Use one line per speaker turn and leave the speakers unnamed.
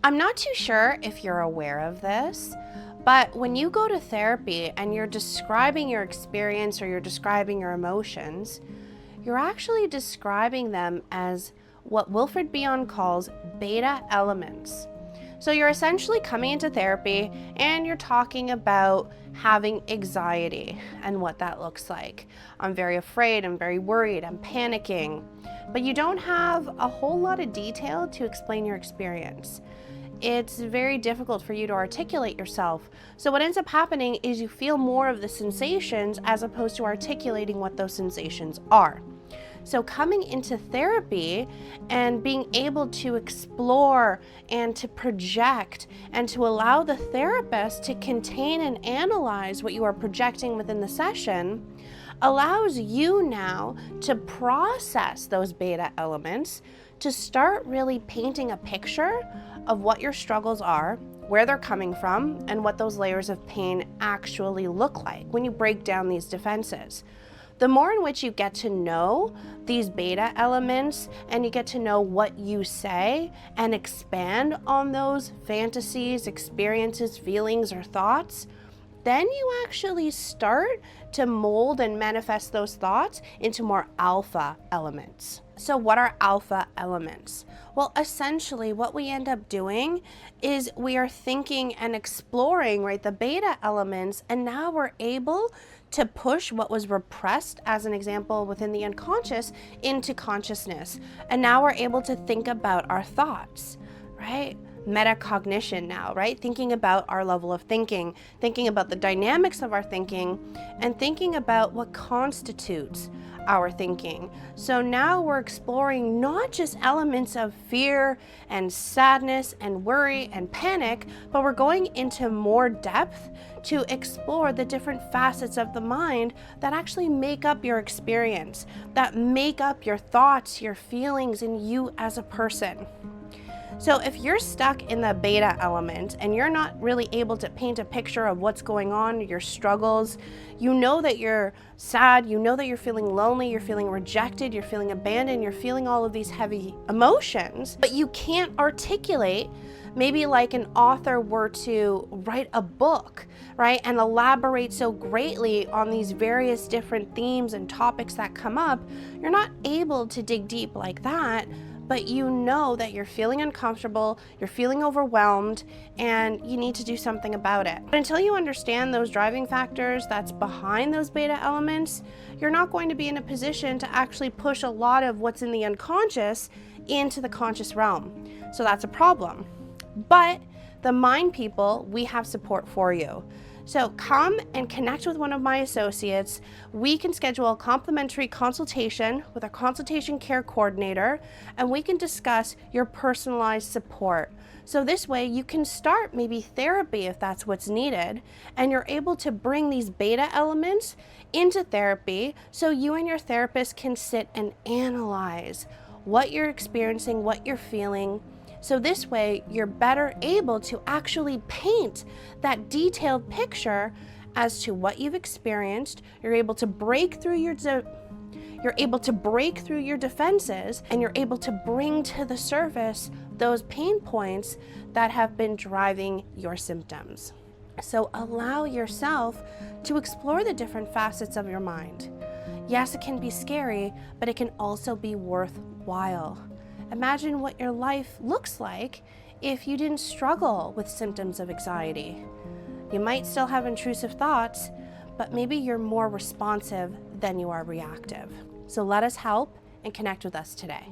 I'm not too sure if you're aware of this, but when you go to therapy and you're describing your experience or you're describing your emotions, you're actually describing them as what Wilfred Bion calls beta elements. So you're essentially coming into therapy and you're talking about having anxiety and what that looks like. I'm very afraid, I'm very worried, I'm panicking. But you don't have a whole lot of detail to explain your experience. It's very difficult for you to articulate yourself. So what ends up happening is you feel more of the sensations as opposed to articulating what those sensations are. So coming into therapy and being able to explore and to project and to allow the therapist to contain and analyze what you are projecting within the session allows you now to process those beta elements, to start really painting a picture of what your struggles are, where they're coming from, and what those layers of pain actually look like when you break down these defenses. The more in which you get to know these beta elements and you get to know what you say and expand on those fantasies, experiences, feelings, or thoughts, then you actually start to mold and manifest those thoughts into more alpha elements. So what are alpha elements? Well, essentially what we end up doing is we are thinking and exploring, right, the beta elements, and now we're able to push what was repressed, as an example, within the unconscious into consciousness. And now we're able to think about our thoughts, right? Metacognition now, right? Thinking about our level of thinking about the dynamics of our thinking, and thinking about what constitutes our thinking. So now we're exploring not just elements of fear and sadness and worry and panic, but we're going into more depth to explore the different facets of the mind that actually make up your experience, that make up your thoughts, your feelings, and you as a person. So if you're stuck in the beta element and you're not really able to paint a picture of what's going on, your struggles, you know that you're sad, you know that you're feeling lonely, you're feeling rejected, you're feeling abandoned, you're feeling all of these heavy emotions, but you can't articulate, maybe like an author were to write a book, right, and elaborate so greatly on these various different themes and topics that come up, you're not able to dig deep like that. But you know that you're feeling uncomfortable, you're feeling overwhelmed, and you need to do something about it. But until you understand those driving factors that's behind those beta elements, you're not going to be in a position to actually push a lot of what's in the unconscious into the conscious realm. So that's a problem. But the mind people, we have support for you. So come and connect with one of my associates. We can schedule a complimentary consultation with our consultation care coordinator, and we can discuss your personalized support. So this way you can start maybe therapy if that's what's needed, and you're able to bring these beta elements into therapy so you and your therapist can sit and analyze what you're experiencing, what you're feeling. So this way, you're better able to actually paint that detailed picture as to what you've experienced. You're able to break through your defenses, and you're able to bring to the surface those pain points that have been driving your symptoms. So allow yourself to explore the different facets of your mind. Yes, it can be scary, but it can also be worthwhile. Imagine what your life looks like if you didn't struggle with symptoms of anxiety. You might still have intrusive thoughts, but maybe you're more responsive than you are reactive. So let us help and connect with us today.